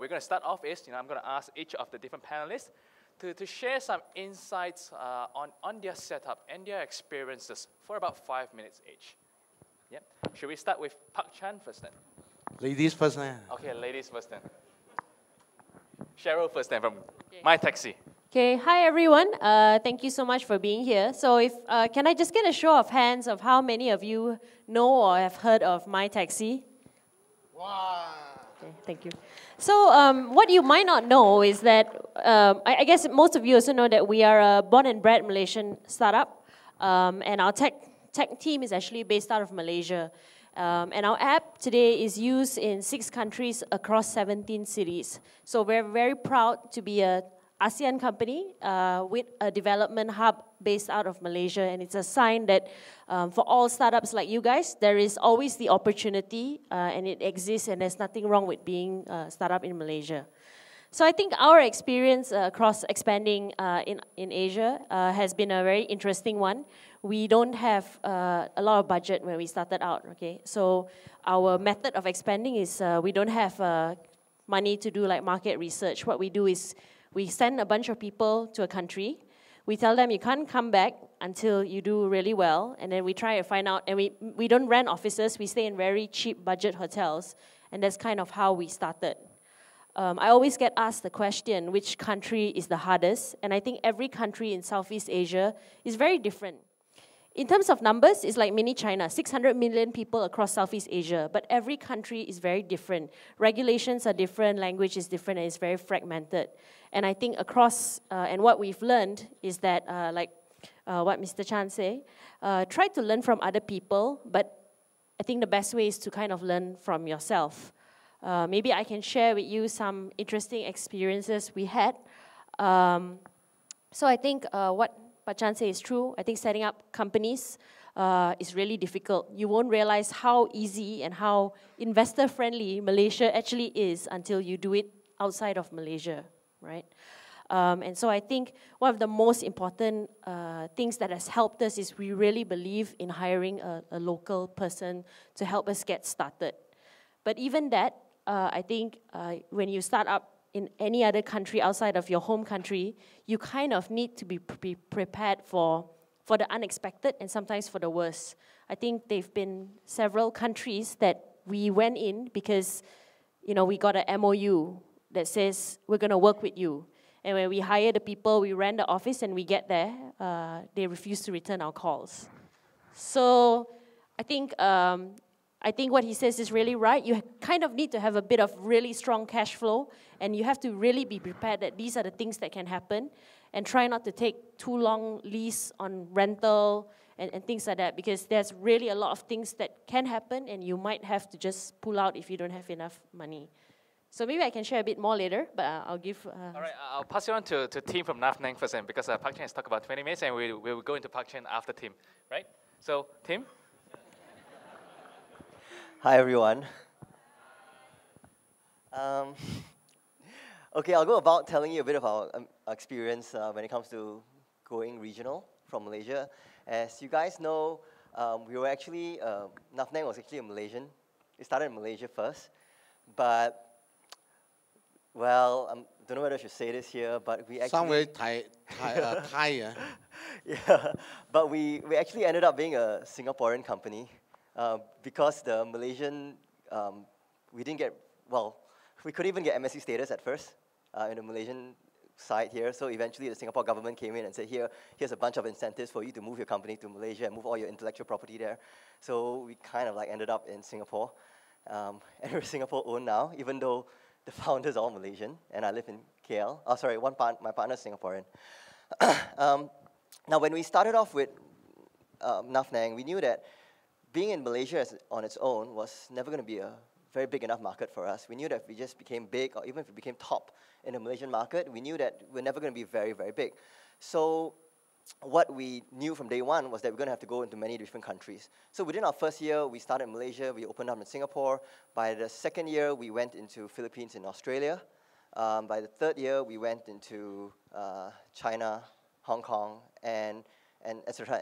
we're going to start off is, I'm going to ask each of the different panelists to share some insights on their setup and their experiences for about 5 minutes each. Yep. Should we start with Park Chan first then? Ladies first then. Okay, ladies first then. Cheryl first then from MyTeksi. Okay, hi everyone. Thank you so much for being here. So if can I just get a show of hands of how many of you know or have heard of MyTeksi? Wow. Okay, thank you. So what you might not know is that, I guess most of you also know that we are a born and bred Malaysian startup, and our tech team is actually based out of Malaysia. And our app today is used in 6 countries across 17 cities. So we're very proud to be a ASEAN company with a development hub based out of Malaysia, and it's a sign that for all startups like you guys, there is always the opportunity and it exists, and there's nothing wrong with being a startup in Malaysia. So I think our experience across expanding in Asia has been a very interesting one. We don't have a lot of budget when we started out, okay? So our method of expanding is we don't have money to do like market research. What we do is we send a bunch of people to a country. We tell them you can't come back until you do really well, and then we try to find out, and we don't rent offices, we stay in very cheap budget hotels, and that's kind of how we started. I always get asked the question, which country is the hardest? And I think every country in Southeast Asia is very different. In terms of numbers, it's like mini China, 600 million people across Southeast Asia, but every country is very different. Regulations are different, language is different, and it's very fragmented. And I think across, and what we've learned is that, like what Mr. Chan said, try to learn from other people, but I think the best way is to kind of learn from yourself. Maybe I can share with you some interesting experiences we had. So I think what Chan said is true. I think setting up companies is really difficult. You won't realize how easy and how investor-friendly Malaysia actually is until you do it outside of Malaysia, right? And so I think one of the most important things that has helped us is we really believe in hiring a local person to help us get started. But even that, I think when you start up in any other country outside of your home country, you kind of need to be prepared for the unexpected and sometimes for the worst. I think there have been several countries that we went in because, we got an MOU that says we're going to work with you. And when we hire the people, we rent the office and we get there, they refuse to return our calls. So I think what he says is really right. You kind of need to have a bit of really strong cash flow, and you have to really be prepared that these are the things that can happen, and try not to take too long lease on rental and things like that, because there's really a lot of things that can happen, and you might have to just pull out if you don't have enough money. So maybe I can share a bit more later, but I'll give... All right, I'll pass it on to Tim from Nafnang first, because Park Chan has talked about 20 minutes, and we will go into Park Chan after Tim, right? So, Tim? Hi, everyone. Okay, I'll go about telling you a bit of our experience when it comes to going regional from Malaysia. As you guys know, we were actually, Nafnang was actually a Malaysian. It started in Malaysia first, but, well, I don't know whether I should say this here, but we actually... Somewhere Thai, yeah, but we actually ended up being a Singaporean company. Because the Malaysian, we didn't get, well, we couldn't even get MSA status at first in the Malaysian side here. So eventually the Singapore government came in and said, here's a bunch of incentives for you to move your company to Malaysia and move all your intellectual property there. So we kind of like ended up in Singapore. And we're Singapore owned now, even though the founders are all Malaysian and I live in KL. Oh, sorry, my partner's Singaporean. Now, when we started off with Nafnang, we knew that being in Malaysia on its own was never going to be a very big enough market for us. We knew that if we just became big, or even if we became top in the Malaysian market, we knew that we're never going to be very, very big. So what we knew from day one was that we're going to have to go into many different countries. So within our first year, we started in Malaysia, we opened up in Singapore. By the second year, we went into Philippines and Australia. By the third year, we went into China, Hong Kong, and et cetera,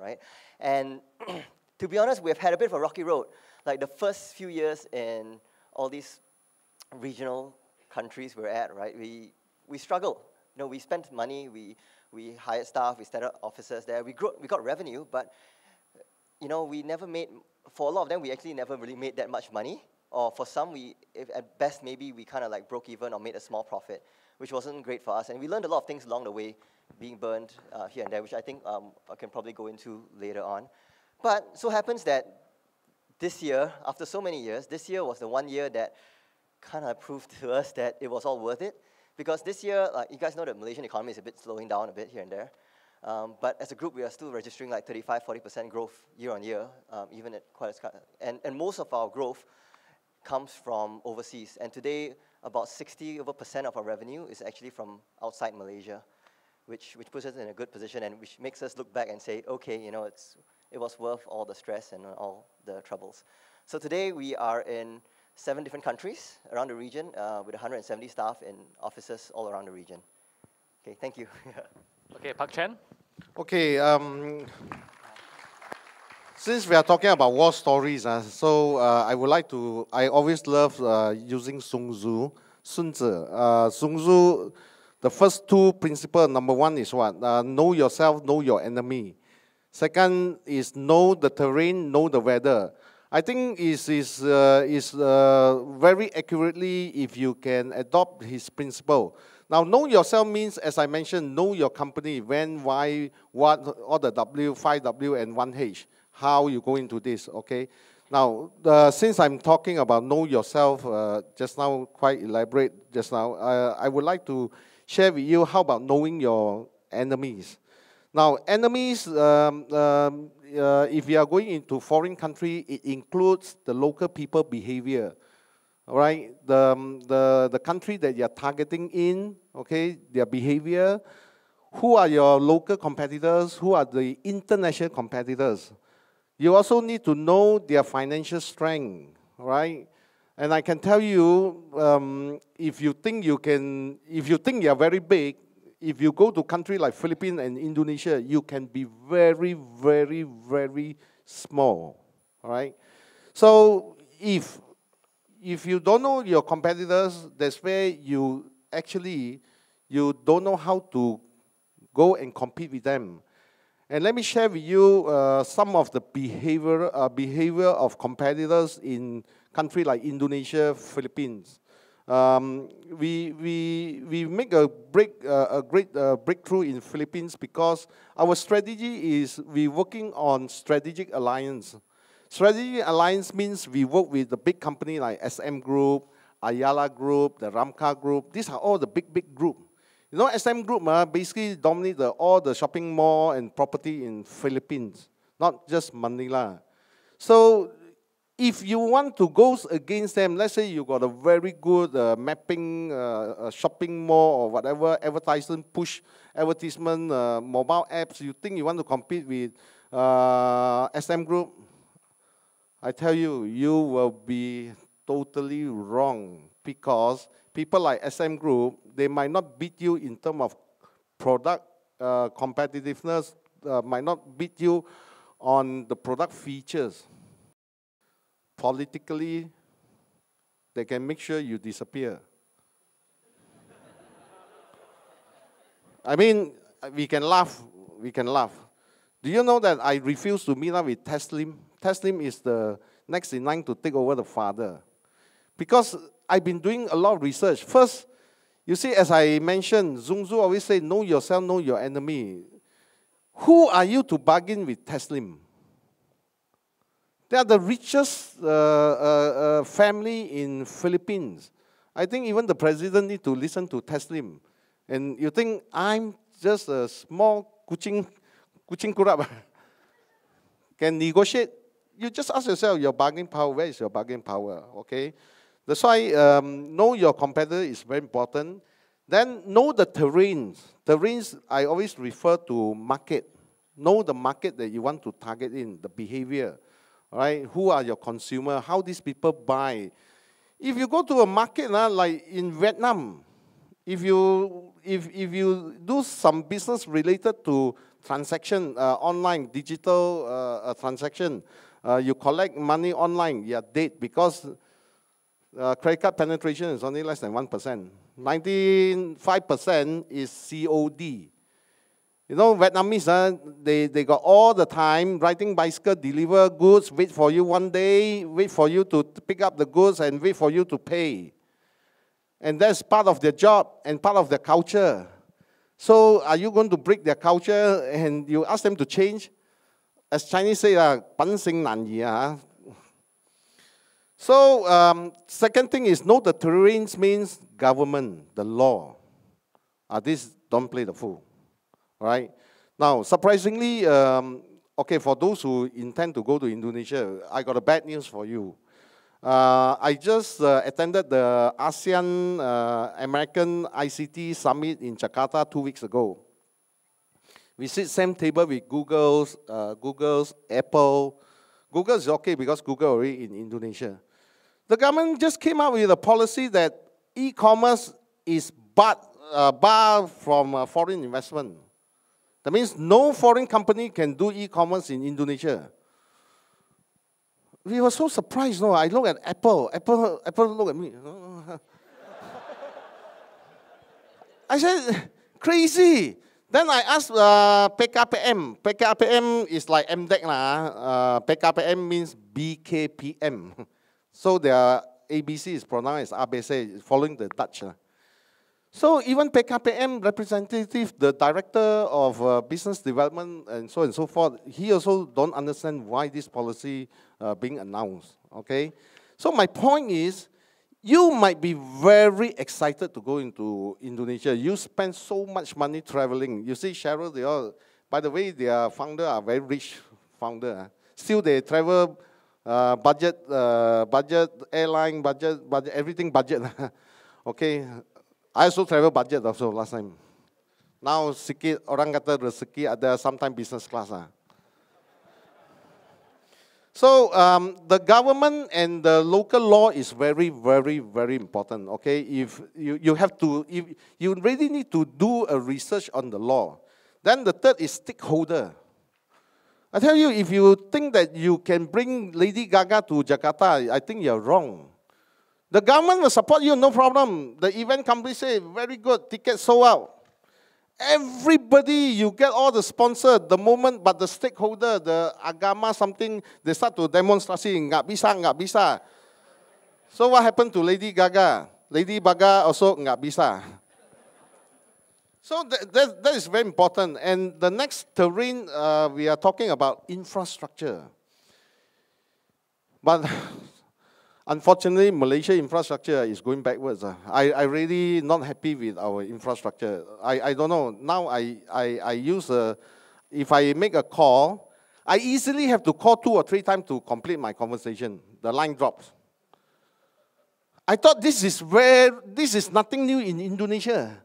right? And to be honest, we've had a bit of a rocky road. Like the first few years in all these regional countries we're at, right, we struggle. You know, we spent money, we hired staff, we set up offices there, we got revenue, but you know, we never made, for a lot of them, we actually never really made that much money. Or for some, at best, maybe we kind of like broke even or made a small profit, which wasn't great for us. And we learned a lot of things along the way, being burned here and there, which I think I can probably go into later on. But so happens that this year, after so many years, this year was the one year that kind of proved to us that it was all worth it. Because this year, you guys know the Malaysian economy is a bit slowing down a bit here and there. But as a group, we are still registering like 35–40% growth year on year, even at quite a, and most of our growth comes from overseas. And today, about 60% of our revenue is actually from outside Malaysia, which puts us in a good position and which makes us look back and say, okay, you know, it was worth all the stress and all the troubles. So today we are in 7 different countries around the region with 170 staff in offices all around the region. Okay, thank you. Okay, Park Chen. Okay, since we are talking about war stories, so I would like to, I always love using Sun Tzu. Sun Tzu, the first 2 principles, number 1 is what? Know yourself, know your enemy. Second is know the terrain, know the weather. I think is very accurately if you can adopt his principle. Now, know yourself means, as I mentioned, know your company, when, why, what, all the W, 5W, and 1H, how you go into this, okay? Now, since I'm talking about know yourself, just now, quite elaborate just now, I would like to share with you how about knowing your enemies. Now, enemies, if you are going into foreign country, it includes the local people behavior. All right, the country that you're targeting in, okay, their behavior, who are your local competitors, who are the international competitors. You also need to know their financial strength, right? And I can tell you, if you think you are very big, if you go to countries like Philippines and Indonesia, you can be very, very, very small, all right? So if you don't know your competitors, that's where you don't know how to go and compete with them. And let me share with you some of the behavior of competitors in countries like Indonesia, Philippines. We make a great breakthrough in Philippines because our strategy is we're working on strategic alliance. Strategic alliance means we work with the big company like SM Group, Ayala Group, the Ramkha Group. These are all the big group. You know, SM Group basically dominate all the shopping mall and property in Philippines, not just Manila. So if you want to go against them, let's say you got a very good mapping shopping mall or whatever, advertisement, push advertisement, mobile apps, you think you want to compete with SM Group, I tell you, you will be totally wrong because people like SM Group, they might not beat you in terms of product competitiveness, might not beat you on the product features. Politically, they can make sure you disappear. I mean, we can laugh. Do you know that I refuse to meet up with Teslim? Teslim is the next in line to take over the father. Because I've been doing a lot of research. First, you see, as I mentioned, Sun Tzu always say, know yourself, know your enemy. Who are you to bargain with Teslim? They are the richest family in Philippines. I think even the president need to listen to Teslim. And you think, I'm just a small kucing kurap, can negotiate? You just ask yourself, your bargaining power, where is your bargaining power, okay? That's why know your competitor is very important. Then know the terrains. Terrains, I always refer to market. Know the market that you want to target in, the behavior, right? Who are your consumer? How these people buy? If you go to a market like in Vietnam, if you do some business related to transaction, online, digital transaction, you collect money online, you're dead because credit card penetration is only less than 1%. 95% is COD. You know, Vietnamese, they got all the time riding bicycle, deliver goods, wait for you one day, wait for you to pick up the goods, and wait for you to pay. And that's part of their job and part of their culture. So are you going to break their culture and you ask them to change? As Chinese say, 品性難移. So second thing is, know the terrains means government, the law. This don't play the fool. Right? Now, surprisingly, okay, for those who intend to go to Indonesia, I got a bad news for you. I just attended the ASEAN American ICT Summit in Jakarta 2 weeks ago. We sit same table with Google's, Apple. Google is okay because Google already in Indonesia. The government just came out with a policy that e-commerce is barred from foreign investment. That means no foreign company can do e-commerce in Indonesia. We were so surprised, no? I look at Apple. Apple look at me. I said, crazy. Then I asked PKPM. PKPM is like MDEC. PKPM means BKPM. So their ABC is pronounced as ABC, following the Dutch. So even PKPM representative, the director of business development and so forth, he also don't understand why this policy being announced, okay? So my point is, you might be very excited to go into Indonesia. You spend so much money traveling. You see Cheryl, they all, by the way, their founder are very rich founder. Still they travel budget, airline, budget, everything budget, okay? I also travel budget also last time. Now sikit orang kata rezeki ada sometimes business class. So the government and the local law is very, very, very important. Okay, if you have to, if you really need to do a research on the law. Then the third is stakeholder. I tell you, if you think that you can bring Lady Gaga to Jakarta, I think you're wrong. The government will support you, no problem. The event company say, very good, tickets sold out. Everybody, you get all the sponsors, the moment, but the stakeholder, the agama, something, they start to demonstrate, nggak bisa. So what happened to Lady Gaga? Lady Gaga also nggak bisa. So that is very important. And the next terrain, we are talking about infrastructure. But unfortunately, Malaysia infrastructure is going backwards. I really not happy with our infrastructure. I don't know. Now I use, if I make a call, I easily have to call 2 or 3 times to complete my conversation. The line drops. I thought this is nothing new in Indonesia.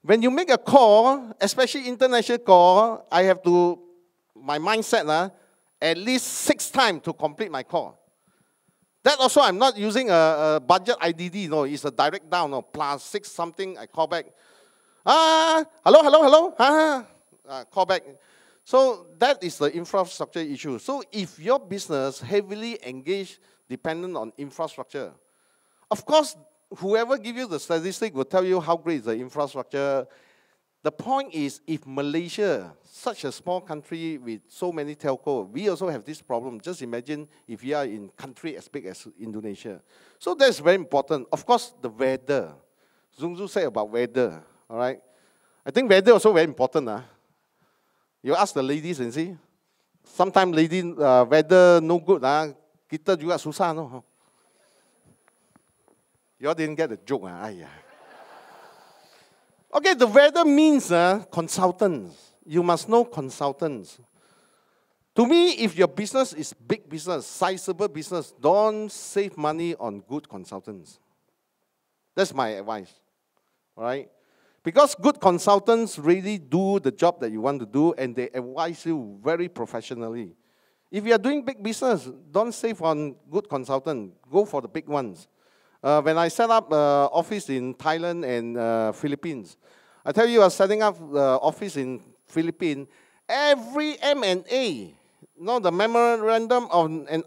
When you make a call, especially international call, I have to, my mindset, at least 6 times to complete my call. That also, I'm not using a budget IDD, no, it's a direct down, no, plus 6 something, I call back. Hello, call back. So that is the infrastructure issue. So if your business heavily engaged, dependent on infrastructure, of course, whoever gives you the statistic will tell you how great is the infrastructure. The point is, if Malaysia, such a small country with so many telco, we also have this problem. Just imagine if you are in country as big as Indonesia. So that's very important. Of course, the weather. Zung Zhu said about weather, all right? I think weather also very important. You ask the ladies and see. Sometimes lady weather no good, kita juga susah, no? You all didn't get the joke, Okay, the weather means consultants. You must know consultants. To me, if your business is big business, sizable business, don't save money on good consultants. That's my advice, all right? Because good consultants really do the job that you want to do, and they advise you very professionally. If you are doing big business, don't save on good consultants. Go for the big ones. When I set up office in Thailand and Philippines, I tell you, I was setting up the office in Philippines. Every M&A no, the memorandum of an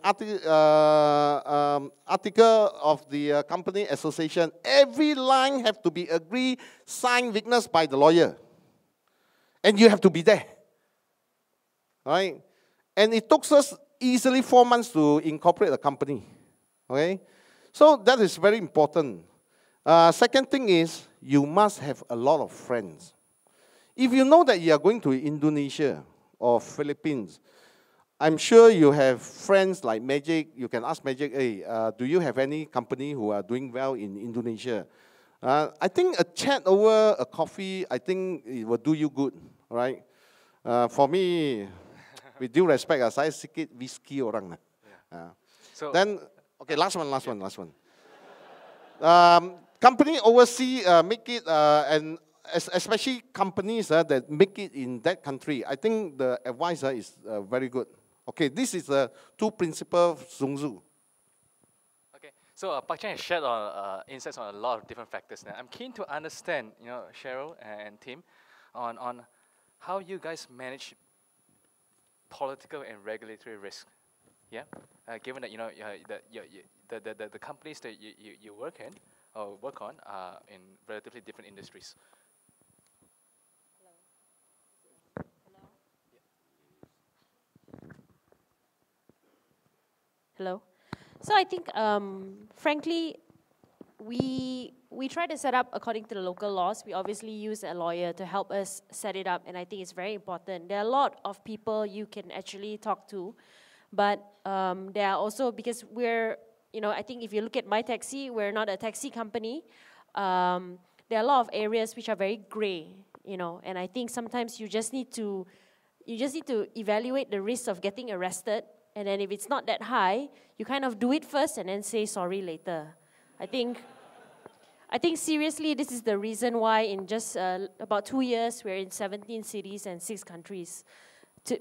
article of the company association, every line have to be agreed, signed, witnessed by the lawyer. And you have to be there. Right? And it took us easily 4 months to incorporate the company. Okay? So that is very important. Second thing is, you must have a lot of friends. If you know that you are going to Indonesia or Philippines, I'm sure you have friends like Magic. You can ask Magic, hey, do you have any company who are doing well in Indonesia? I think a chat over a coffee, I think it will do you good, right? For me, with due respect, saya sikit whiskey orang. So, then, okay, last one. Company overseas make it, and especially companies that make it in that country, I think the advisor is very good. Okay, this is the two principles of Zung Zhu. okay, so Pak Cheng has shared insights on a lot of different factors now. I'm keen to understand, Cheryl and team, on how you guys manage political and regulatory risk. Yeah, given that the companies that you work in or work on are in relatively different industries. Hello. So I think, frankly, we try to set up according to the local laws. We obviously use a lawyer to help us set it up, and I think it's very important. There are a lot of people you can actually talk to, but there are also, because we're, I think if you look at MyTeksi, we're not a taxi company. There are a lot of areas which are very gray, and I think sometimes you just need to evaluate the risk of getting arrested. And then if it's not that high, you kind of do it first and then say sorry later. I think seriously, this is the reason why in just about 2 years, we're in 17 cities and 6 countries.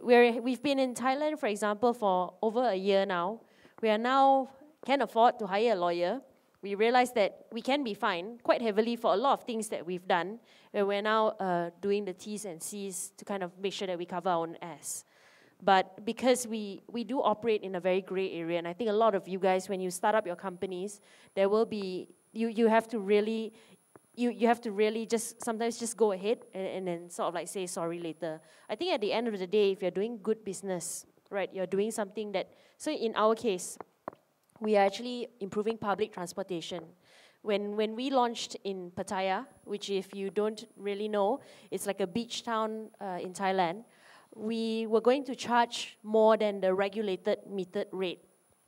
We've been in Thailand, for example, for over a year now. We are now can afford to hire a lawyer. We realize that we can be fined quite heavily for a lot of things that we've done. Where we're now doing the T's and C's to kind of make sure that we cover our own ass. But because we do operate in a very gray area, and I think a lot of you guys, when you start up your companies, there will be, you have to really just sometimes just go ahead and then sort of like say sorry later. I think at the end of the day, if you're doing good business, right, you're doing something that, so in our case, we are actually improving public transportation. When we launched in Pattaya, which if you don't really know, it's like a beach town in Thailand, we were going to charge more than the regulated metered rate.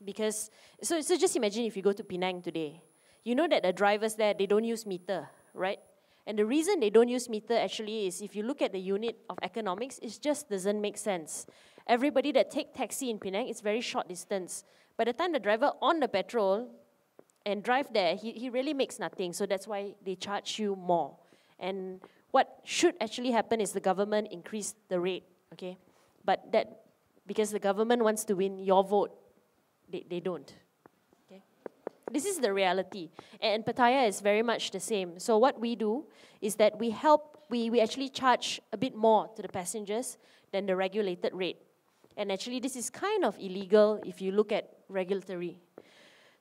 Because, so just imagine if you go to Penang today, you know that the drivers there, they don't use meter, right? And the reason they don't use meter actually is if you look at the unit of economics, it just doesn't make sense. Everybody that take taxi in Penang, it's very short distance. By the time the driver on the petrol and drive there, he really makes nothing. So that's why they charge you more. And what should actually happen is the government increase the rate. Okay, but that, because the government wants to win your vote, they don't. Okay, this is the reality. And Pattaya is very much the same. So what we do is that we actually charge a bit more to the passengers than the regulated rate. And actually this is kind of illegal if you look at regulatory.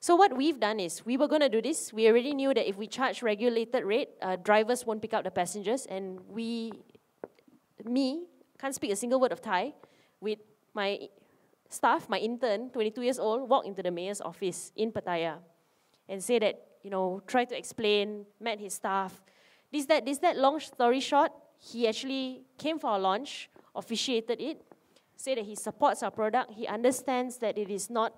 So what we've done is, we were going to do this. We already knew that if we charge regulated rate, drivers won't pick up the passengers, and can't speak a single word of Thai, with my staff, my intern, 22 years old, walk into the mayor's office in Pattaya and say that, try to explain, met his staff. This, that, long story short, he actually came for our launch, officiated it, said that he supports our product, he understands that it is not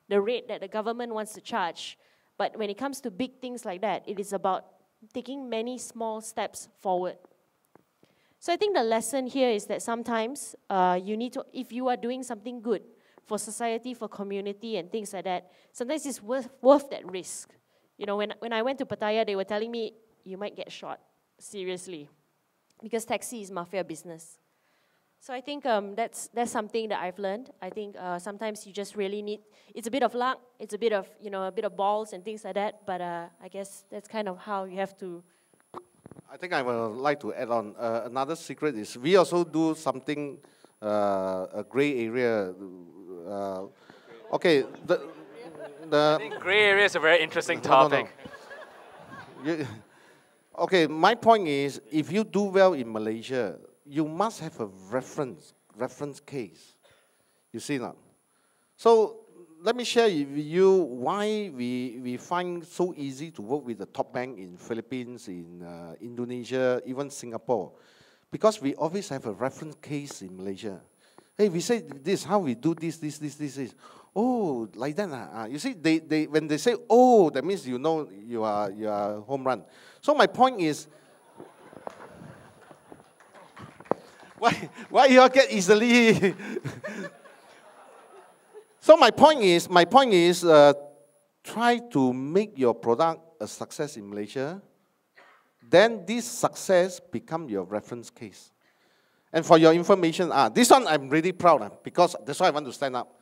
the rate that the government wants to charge, but when it comes to big things like that, it is about taking many small steps forward. So I think the lesson here is that sometimes you need to, if you are doing something good for society, for community and things like that, sometimes it's worth that risk. When I went to Pattaya, they were telling me, you might get shot, seriously, because taxi is mafia business. So I think that's something that I've learned. I think sometimes you just really need, it's a bit of luck, it's a bit of, a bit of balls and things like that, but I guess that's kind of how you have to. I think I would like to add on. Another secret is we also do something a gray area. Okay, I think gray area is a very interesting topic. Okay, my point is, if you do well in Malaysia, you must have a reference case. You see now. So let me share with you why we find so easy to work with the top bank in Philippines, in Indonesia, even Singapore. Because we always have a reference case in Malaysia. Hey, we say this, how we do this. Oh, like that. You see, when they say, oh, that means you know you are home run. So my point is, why you all get easily? So my point is, try to make your product a success in Malaysia. Then this success become your reference case. And for your information, this one I'm really proud because that's why I want to stand up.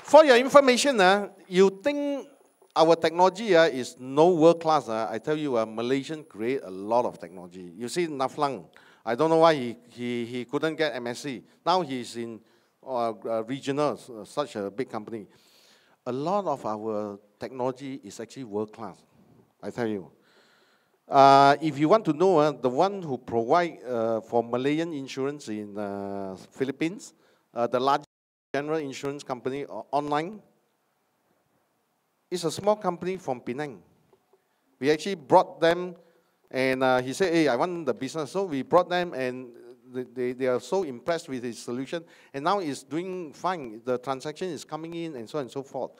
For your information, you think our technology is no world class. I tell you, Malaysian create a lot of technology. You see, Naflang, I don't know why he couldn't get MSA. Now he's in regional, such a big company. A lot of our technology is actually world class, I tell you. If you want to know, the one who provide for Malayan insurance in Philippines, the largest general insurance company online, is a small company from Penang. We actually brought them, and he said, hey, I want the business. So we brought them, and they are so impressed with his solution, and now it's doing fine. The transaction is coming in, and so on and so forth.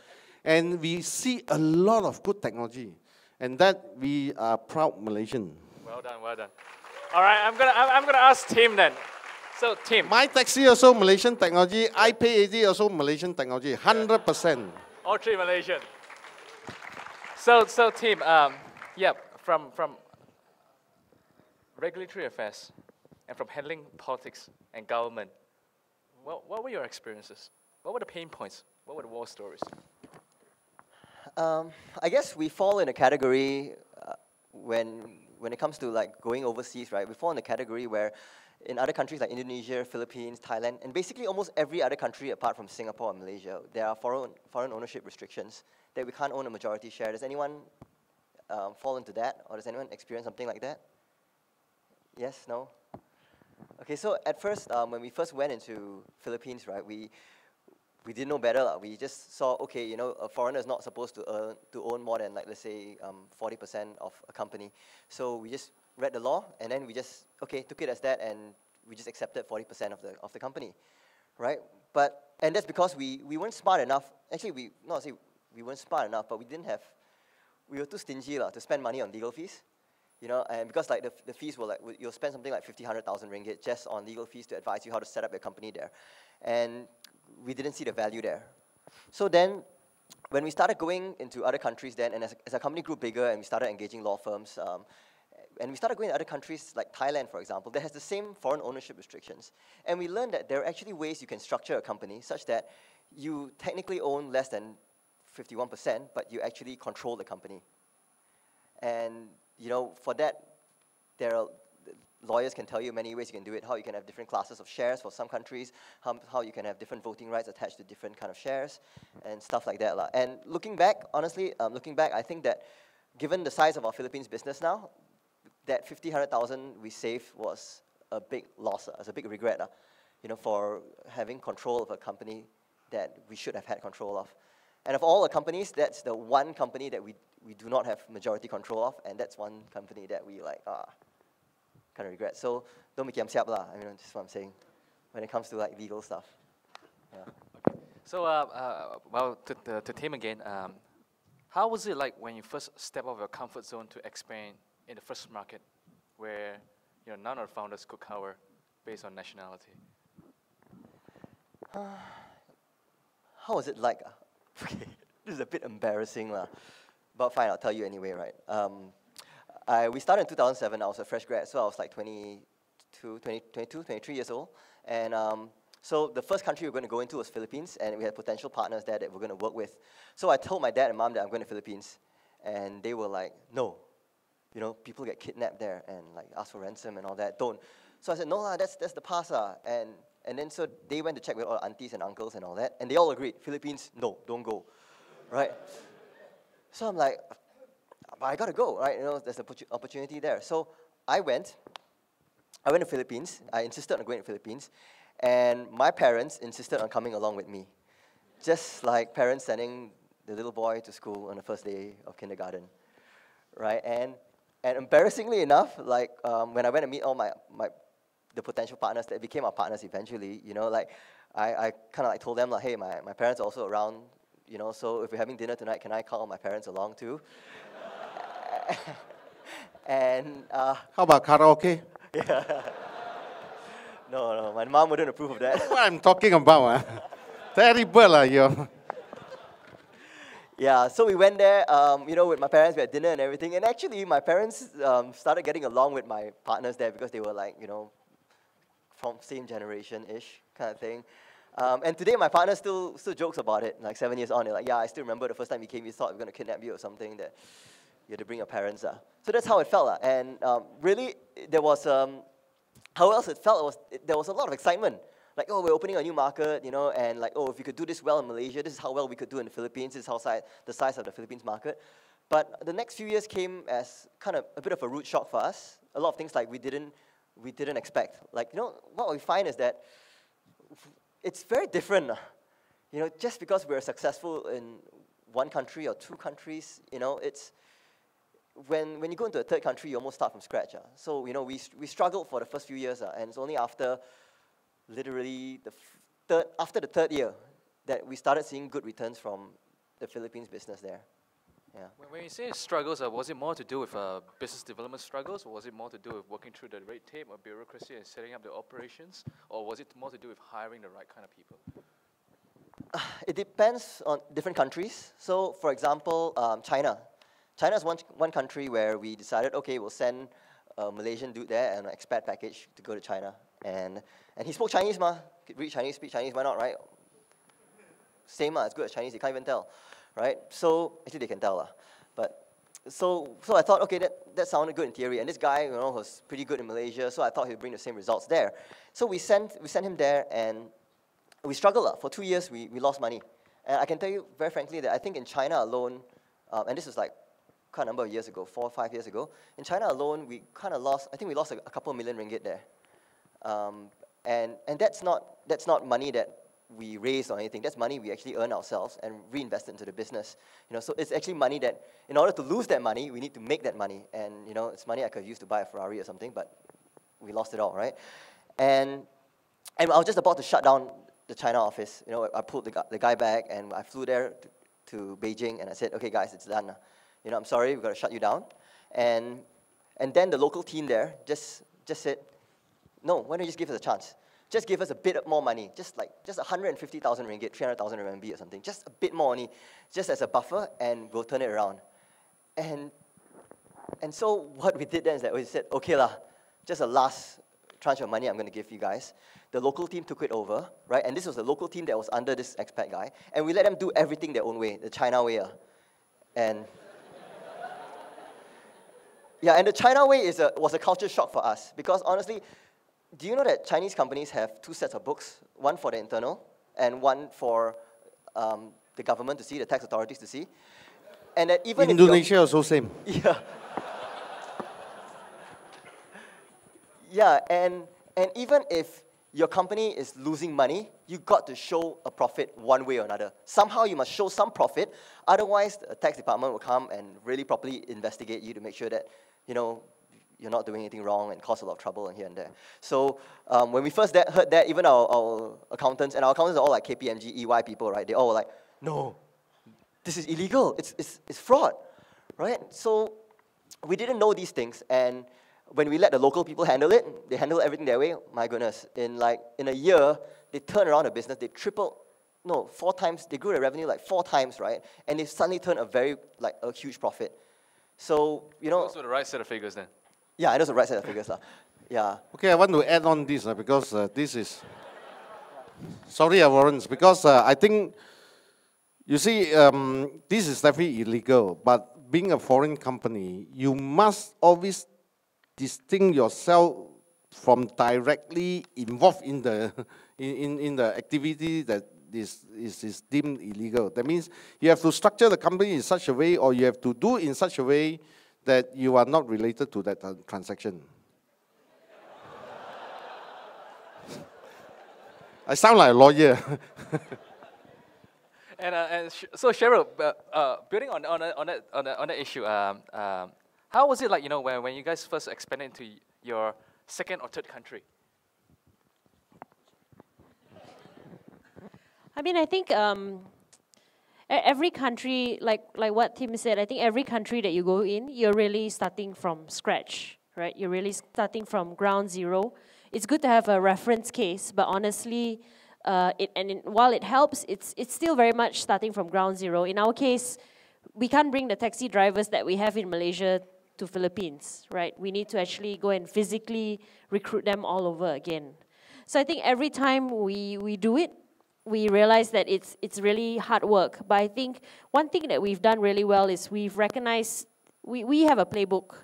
And we see a lot of good technology, and that we are proud Malaysian. Well done, well done. All right, I'm gonna ask Tim then. So Tim, MyTeksi also Malaysian technology. iPay also Malaysian technology, 100%. All three Malaysian. So Tim, yeah, from regulatory affairs and from handling politics and government, what were your experiences? What were the pain points? What were the war stories? I guess we fall in a category when it comes to like going overseas, right? We fall in a category where in other countries like Indonesia, Philippines, Thailand, and basically almost every other country apart from Singapore and Malaysia, there are foreign ownership restrictions that we can't own a majority share. Does anyone fall into that, or does anyone experience something like that? Yes, no? Okay, so at first, when we first went into Philippines, right, we didn't know better. We just saw, okay, you know, a foreigner is not supposed to own more than, like, let's say, 40% of a company. So we just read the law, and then we just, okay, took it as that, and we just accepted 40% of the company, right? And that's because we weren't smart enough. Actually, not say we weren't smart enough, but we were too stingy to spend money on legal fees. You know, and because like the fees were like, you'll spend something like 100,000 ringgit just on legal fees to advise you how to set up your company there. And we didn't see the value there. So then, when we started going into other countries then, and as our company grew bigger and we started engaging law firms, and we started going to other countries like Thailand, for example, that has the same foreign ownership restrictions. And we learned that there are actually ways you can structure a company such that you technically own less than 51%, but you actually control the company. And you know, for that, lawyers can tell you many ways you can do it, how you can have different classes of shares for some countries, how you can have different voting rights attached to different kind of shares, and stuff like that. And looking back, honestly, I think that given the size of our Philippines business now, that 100,000 we saved was a big loss, as a big regret, you know, for having control of a company that we should have had control of. And of all the companies, that's the one company that we do not have majority control of, and that's one company that we like, kind of regret. So don't make siap lah. I mean, that's what I'm saying when it comes to like legal stuff. Yeah. Okay. So, well, to Tim again, how was it like when you first step out of your comfort zone to expand in the first market, where you know none of the founders could cover based on nationality? How was it like? Okay, this is a bit embarrassing lah. But fine, I'll tell you anyway, right? We started in 2007. I was a fresh grad, so I was like 23 years old. And so the first country we were going to go into was Philippines, and we had potential partners there that we're going to work with. So I told my dad and mom that I'm going to Philippines, and they were like, no, you know, people get kidnapped there and like ask for ransom and all that. Don't. So I said, no lah, that's the past lah. And then so they went to check with all the aunties and uncles and all that, and they all agreed, Philippines, no, don't go, right? So I'm like, but I gotta go, right? You know, there's an opportunity there. So I went to Philippines. I insisted on going to Philippines, and my parents insisted on coming along with me, just like parents sending the little boy to school on the first day of kindergarten, right? And embarrassingly enough, like when I went to meet all the potential partners that became our partners eventually, you know, like I kind of like told them like, hey, my parents are also around, you know, so if we're having dinner tonight, can I call my parents along too? And how about karaoke? Yeah. No, my mom wouldn't approve of that. That's what I'm talking about. Terrible, you. Yeah, so we went there, you know, with my parents. We had dinner and everything. And actually, my parents started getting along with my partners there because they were like, you know, from same generation-ish kind of thing. And today, my partner still jokes about it. Like 7 years on, they're like, yeah, I still remember the first time you came, you thought we were going to kidnap you or something, that you had to bring your parents. So that's how it felt. And really, there was, how else it felt was, there was a lot of excitement. Like, oh, we're opening a new market, you know, and like, oh, if we could do this well in Malaysia, this is how well we could do in the Philippines, this is how the size of the Philippines market. But the next few years came as kind of a bit of a rude shock for us. A lot of things like we didn't expect. Like, you know, what we find is that it's very different. You know, just because we're successful in one country or two countries, you know, it's, when you go into a third country, you almost start from scratch. So, you know, we struggled for the first few years, and it's only after literally after the third year that we started seeing good returns from the Philippines business there. Yeah. When you say struggles, was it more to do with business development struggles, or was it more to do with working through the red tape or bureaucracy and setting up the operations, or was it more to do with hiring the right kind of people? It depends on different countries. So, for example, China. China is one country where we decided, okay, we'll send a Malaysian dude there and an expat package to go to China. And he spoke Chinese, could read Chinese, speak Chinese, why not, right? Same, as good as Chinese, they can't even tell, right? So, actually they can tell, but so I thought, okay, that sounded good in theory. And this guy, you know, was pretty good in Malaysia, so I thought he'd bring the same results there. So we sent him there, and we struggled. For 2 years, we lost money. And I can tell you very frankly that I think in China alone, and this was like quite a number of years ago, 4 or 5 years ago, in China alone, we kind of lost, I think we lost a couple million ringgit there. And that's not money that we raised or anything. That's money we actually earn ourselves and reinvest into the business. You know, so it's actually money that, in order to lose that money, we need to make that money. And you know, it's money I could use to buy a Ferrari or something, but we lost it all, right? And I was just about to shut down the China office. You know, I pulled the guy back, and I flew there to Beijing, and I said, okay, guys, it's done. You know, I'm sorry, we've got to shut you down. And then the local team there just said, no, why don't you just give us a chance? Just give us a bit more money, just 150,000 ringgit, 300,000 RMB or something, just a bit more money, just as a buffer, and we'll turn it around. And so what we did then is that we said, okay lah, just a last tranche of money I'm going to give you guys. The local team took it over, right? And this was the local team that was under this expat guy, and we let them do everything their own way, the China way. And yeah, and the China way was a culture shock for us, because honestly, do you know that Chinese companies have 2 sets of books, one for the internal and one for the government to see, the tax authorities to see? And that even Indonesia also same. Yeah. Yeah, and even if your company is losing money, you got to show a profit one way or another. Somehow you must show some profit, otherwise the tax department will come and really properly investigate you to make sure that, you know, you're not doing anything wrong and cause a lot of trouble and here and there. So when we first heard that, even our accountants, and our accountants are all like KPMG, EY people, right? They all were like, no, this is illegal. It's fraud, right? So we didn't know these things, and when we let the local people handle it, they handle everything their way. My goodness, in a year, they turned around the business. They 4 times. They grew their revenue like 4 times, right? And they suddenly turned a huge profit. So you know. Those were the right set of figures then. Yeah, those are the right set of figures, yeah. Okay, I want to add on this because this is. Sorry, Warren, because I think you see this is definitely illegal, but being a foreign company, you must always distinct yourself from directly involved in the in the activity that is deemed illegal. That means you have to structure the company in such a way, or you have to do in such a way that you are not related to that transaction. I sound like a lawyer. So Cheryl, building on that issue, how was it like, you know, when you guys first expanded into your second or third country? I mean, I think every country, like what Tim said, I think every country that you go in, you're really starting from scratch, right? You're really starting from ground zero. It's good to have a reference case, but honestly, while it helps, it's still very much starting from ground zero. In our case, we can't bring the taxi drivers that we have in Malaysia to Philippines, right? We need to actually go and physically recruit them all over again. So I think every time we do it, we realize that it's really hard work. But I think one thing that we've done really well is we've recognized, we have a playbook.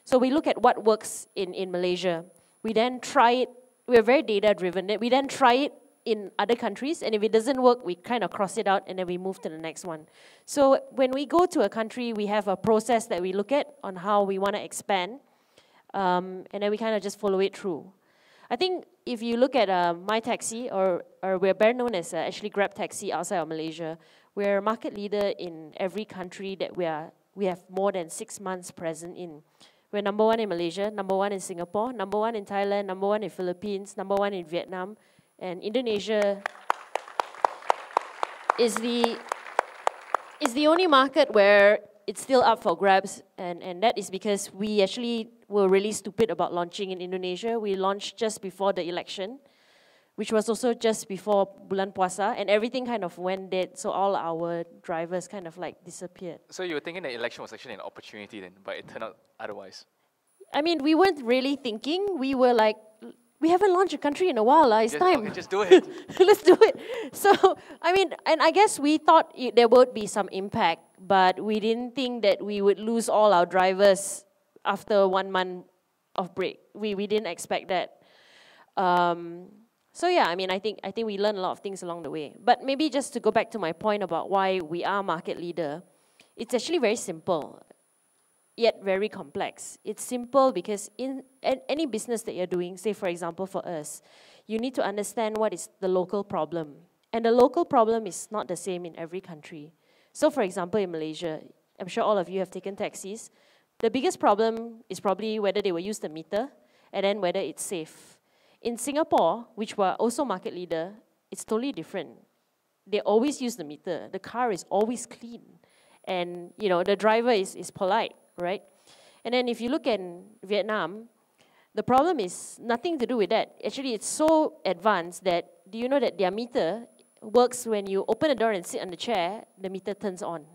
So we look at what works in Malaysia. We then try it, we're very data driven. We then try it in other countries, and if it doesn't work, we kind of cross it out and then we move to the next one. So when we go to a country, we have a process that we look at on how we want to expand, and then we kind of just follow it through. I think if you look at MyTeksi, or we're better known as actually Grab Taxi outside of Malaysia, we're a market leader in every country that we have more than 6 months present in. We're number 1 in Malaysia, number 1 in Singapore, number 1 in Thailand, number 1 in Philippines, number 1 in Vietnam, and Indonesia is the only market where it's still up for grabs, and that is because we actually were really stupid about launching in Indonesia. We launched just before the election, which was also just before Bulan Puasa, and everything kind of went dead, so all our drivers kind of like disappeared. So you were thinking the election was actually an opportunity then, but it turned out otherwise? I mean, we weren't really thinking. We were like, we haven't launched a country in a while, it's time. Okay, just do it. Let's do it. So, I mean, and I guess we thought there would be some impact, but we didn't think that we would lose all our drivers after 1 month of break. We didn't expect that. So yeah, I mean, I think we learned a lot of things along the way. But maybe just to go back to my point about why we are market leader, it's actually very simple, yet very complex. It's simple because in any business that you're doing, say for example for us, you need to understand what is the local problem. And the local problem is not the same in every country. So for example in Malaysia, I'm sure all of you have taken taxis. The biggest problem is probably whether they will use the meter and then whether it's safe. In Singapore, which we're also market leader, it's totally different. They always use the meter. The car is always clean. And you know, the driver is polite, right? And then if you look at Vietnam, the problem is nothing to do with that. Actually, it's so advanced that, do you know that their meter works when you open the door and sit on the chair, the meter turns on.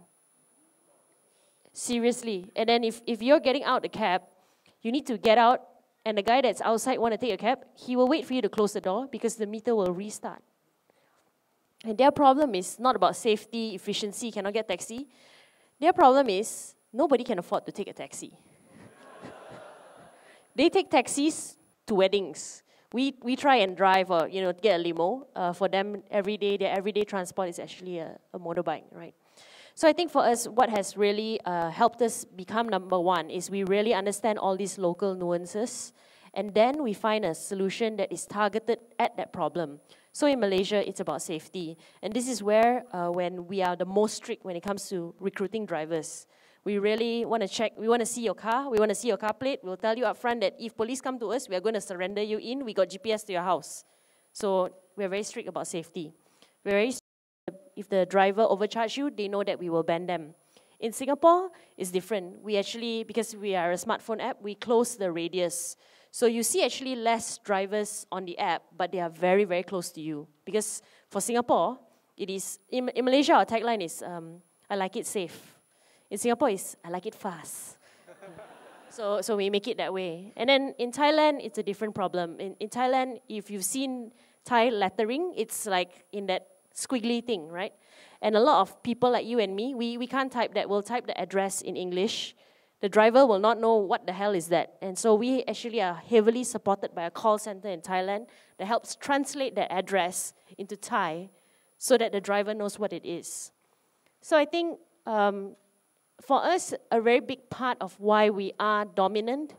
Seriously. And then if you're getting out the cab, you need to get out, and the guy that's outside want to take a cab, he will wait for you to close the door because the meter will restart. And their problem is not about safety, efficiency, cannot get taxi. Their problem is nobody can afford to take a taxi. They take taxis to weddings. We try and drive or get a limo. For them, every day, their everyday transport is actually a motorbike, right? So I think for us, what has really helped us become number 1 is we really understand all these local nuances, and then we find a solution that is targeted at that problem. So in Malaysia, it's about safety. And this is where, when we are the most strict when it comes to recruiting drivers, we really want to check, we want to see your car, we want to see your car plate. We'll tell you up front that if police come to us, we are going to surrender you in. We got GPS to your house. So we're very strict about safety. We're very strict. If the driver overcharge you, they know that we will ban them. In Singapore, it's different. We actually, because we are a smartphone app, we close the radius. So you see actually less drivers on the app, but they are very, very close to you. Because for Singapore, it is, in Malaysia, our tagline is, I like it safe. In Singapore, it's, I like it fast. So we make it that way. And then in Thailand, it's a different problem. In Thailand, if you've seen Thai lettering, it's like in that squiggly thing, right? And a lot of people like you and me, we can't type that. We'll type the address in English. The driver will not know what the hell is that. And so we actually are heavily supported by a call center in Thailand that helps translate that address into Thai so that the driver knows what it is. So I think for us, a very big part of why we are dominant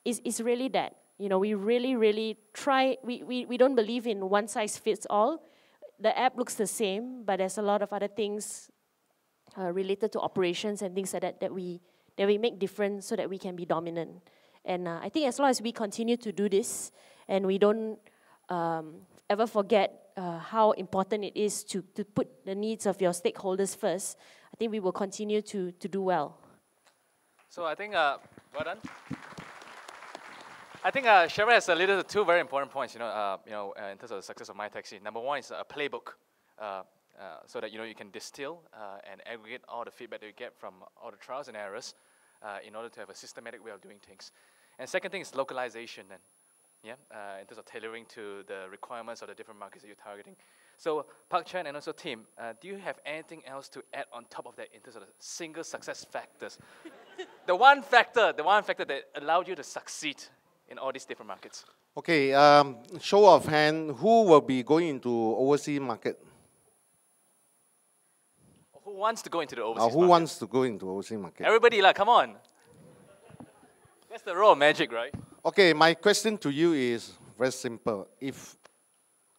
is really that. You know, we really try, we don't believe in one size fits all. The app looks the same, but there's a lot of other things related to operations and things like that we make different so that we can be dominant. And I think as long as we continue to do this and we don't ever forget how important it is to put the needs of your stakeholders first, I think we will continue to do well. So I think, well done. I think Cheryl has alluded to two very important points, in terms of the success of MyTeksi. Number one is a playbook, so that you can distill and aggregate all the feedback that you get from all the trials and errors in order to have a systematic way of doing things. And second thing is localization, then, in terms of tailoring to the requirements of the different markets that you're targeting. So Park Chan and also team, do you have anything else to add on top of that in terms of the single success factors? the one factor that allowed you to succeed in all these different markets. Okay, show of hand, who will be going into overseas market? Who wants to go into the overseas Who market? wants to go into overseas market? Everybody, come on. That's the raw magic, right? Okay, my question to you is very simple. If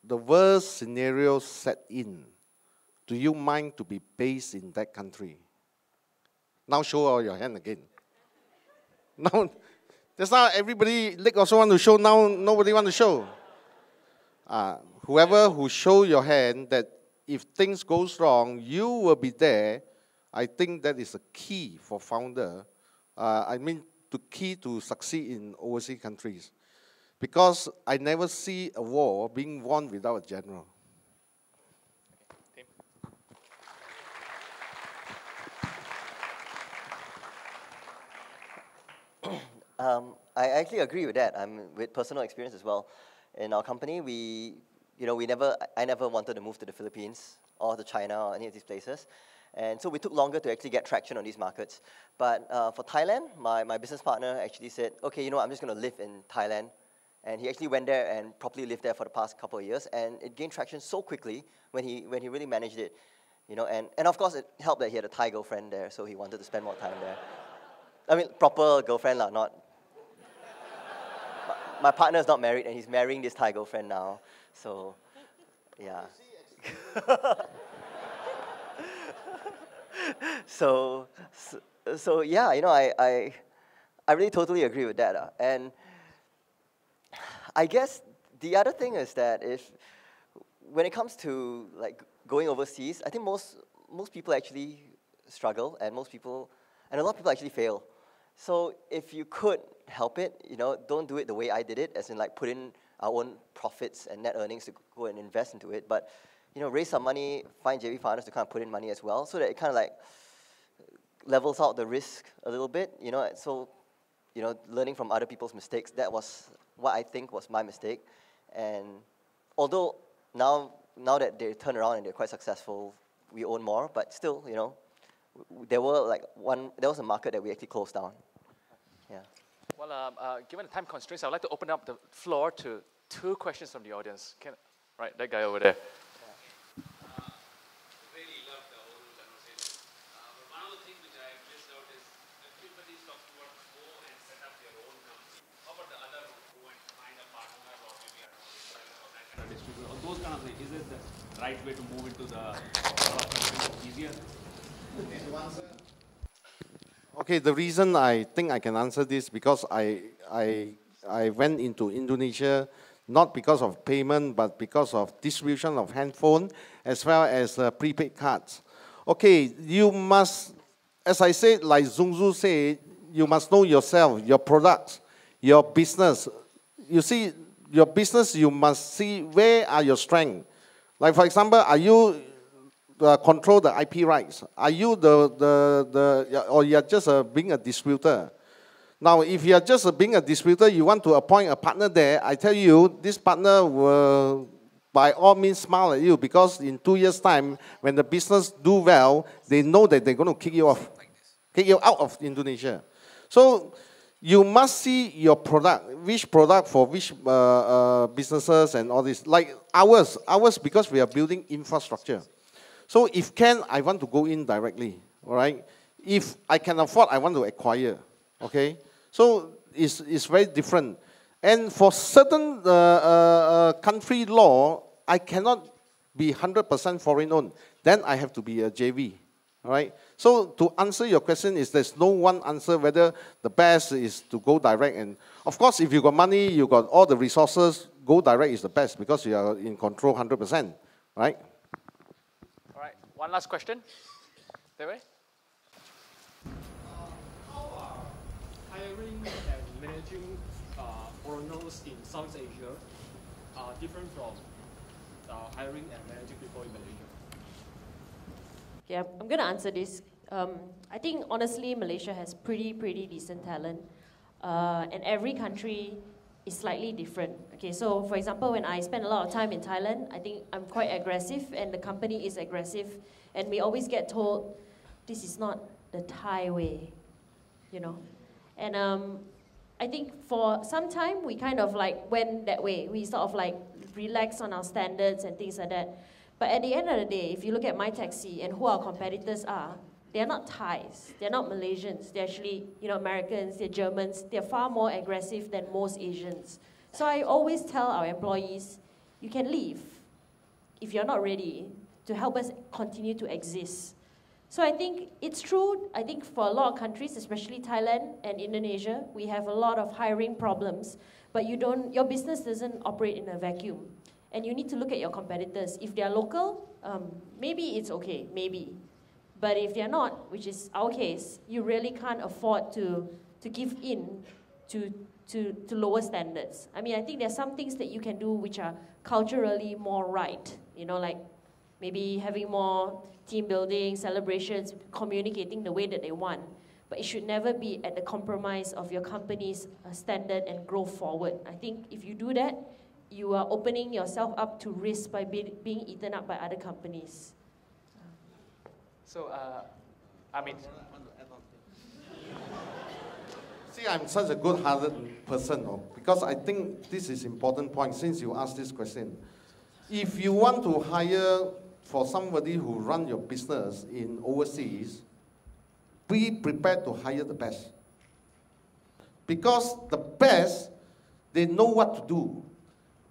the worst scenario set in, do you mind to be based in that country? Now show all your hand again. Now, just now everybody leg also want to show, now nobody want to show. Whoever who show your hand that if things goes wrong, you will be there, I think that is a key for founder. The key to succeed in overseas countries. Because I never see a war being won without a general. I actually agree with that. With personal experience as well. In our company, I never wanted to move to the Philippines or to China or any of these places. And so we took longer to actually get traction on these markets. But for Thailand, my business partner actually said, okay, I'm just going to live in Thailand. And he actually went there and properly lived there for the past couple of years. And it gained traction so quickly when he really managed it. And of course, it helped that he had a Thai girlfriend there, so he wanted to spend more time there. I mean, proper girlfriend, not... My partner is not married, and he's marrying this Thai girlfriend now. So, yeah. So yeah, I really totally agree with that. And I guess the other thing is that when it comes to going overseas, I think most people actually struggle, and a lot of people actually fail. So if you could help it, don't do it the way I did it, as in put in our own profits and net earnings to go and invest into it, but raise some money, find JV partners to kind of put in money as well, so that it kind of levels out the risk a little bit. So learning from other people's mistakes, that was what I think was my mistake. And although now that they turn around and they're quite successful, we own more, but still, there was a market that we actually closed down. Yeah. Well, given the time constraints, I'd like to open up the floor to two questions from the audience. Right, that guy over there. Really love the whole conversation. But one of the things which I missed out is everybody's talking about go and set up your own company. How about the other go and find a partner or maybe a distributor or those kind of things? Is it the right way to move into the easier? Okay, the reason I think I can answer this because I went into Indonesia not because of payment, but because of distribution of handphone as well as prepaid cards. Okay, you must, as I said, like Zungzu said, you must know yourself, your products, your business. You see, your business, you must see where are your strengths. Like for example, are you control the IP rights? Are you or you're just being a distributor? Now, if you're just being a distributor, you want to appoint a partner there, I tell you, this partner will by all means smile at you, because in 2 years' time, when the business do well, they know that they're going to kick you off, kick you out of Indonesia. So you must see your product, which product for which businesses and all this. Like ours because we are building infrastructure. So if can, I want to go in directly, all right? If I can afford, I want to acquire, okay? So it's very different. And for certain country law, I cannot be 100% foreign owned. Then I have to be a JV, all right? So to answer your question is there's no one answer whether the best is to go direct. And of course, if you got money, you got all the resources, go direct is the best because you are in control 100%, right? All right, one last question. Dewe? How are hiring and managing foreigners in South Asia different from hiring and managing people in Malaysia? Yeah, I'm going to answer this. I think, honestly, Malaysia has pretty decent talent. And every country is slightly different. Okay, so for example, when I spend a lot of time in Thailand, I think I'm quite aggressive and the company is aggressive. And we always get told, this is not the Thai way, you know. And I think for some time, we kind of like went that way. We sort of like relaxed on our standards and things like that. But at the end of the day, if you look at MyTeksi and who our competitors are, they're not Thais, they're not Malaysians, they're actually, you know, Americans, they're Germans, they're far more aggressive than most Asians. So I always tell our employees, you can leave if you're not ready to help us continue to exist. So I think it's true, I think for a lot of countries, especially Thailand and Indonesia, we have a lot of hiring problems, but your business doesn't operate in a vacuum. And you need to look at your competitors. If they're local, maybe it's okay, maybe. But if they're not, which is our case, you really can't afford to give in to lower standards. I mean, I think there's some things that you can do which are culturally more right. You know, like maybe having more team building, celebrations, communicating the way that they want. But it should never be at the compromise of your company's standard and growth forward. I think if you do that, you are opening yourself up to risk by being eaten up by other companies. So, I mean, see, I'm such a good-hearted person, because I think this is important point since you asked this question. If you want to hire for somebody who run your business in overseas, be prepared to hire the best. Because the best, they know what to do.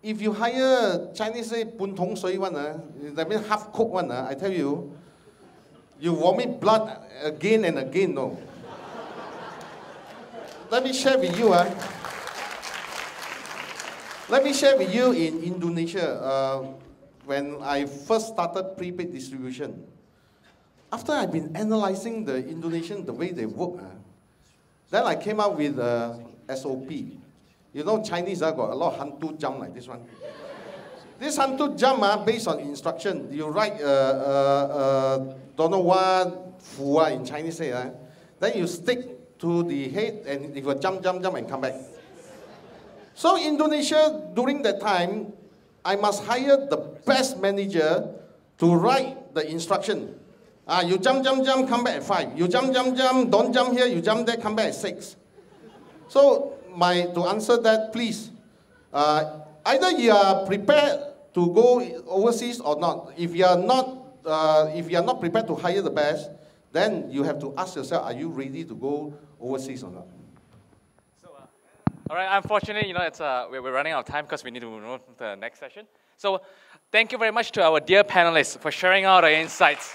If you hire Chinese, say, pun tong sui one, that means half-cooked one, I tell you, you vomit blood again and again, no. Let me share with you. Let me share with you in Indonesia, when I first started prepaid distribution. After I've been analyzing the Indonesian, the way they work, then I came up with SOP. You know, Chinese got a lot of hantu jump like this one. This hantu jump based on instruction. You write don't know what fu in Chinese say, then you stick to the head and it will jump and come back. So Indonesia, during that time, I must hire the best manager to write the instruction. You jump, come back at 5. You jump, don't jump here, you jump there, come back at 6. So to answer that, please, either you are prepared to go overseas or not. If you are not prepared to hire the best, then you have to ask yourself, are you ready to go overseas or not? So, all right, unfortunately, you know, we're running out of time because we need to move on to the next session. So thank you very much to our dear panelists for sharing out our insights.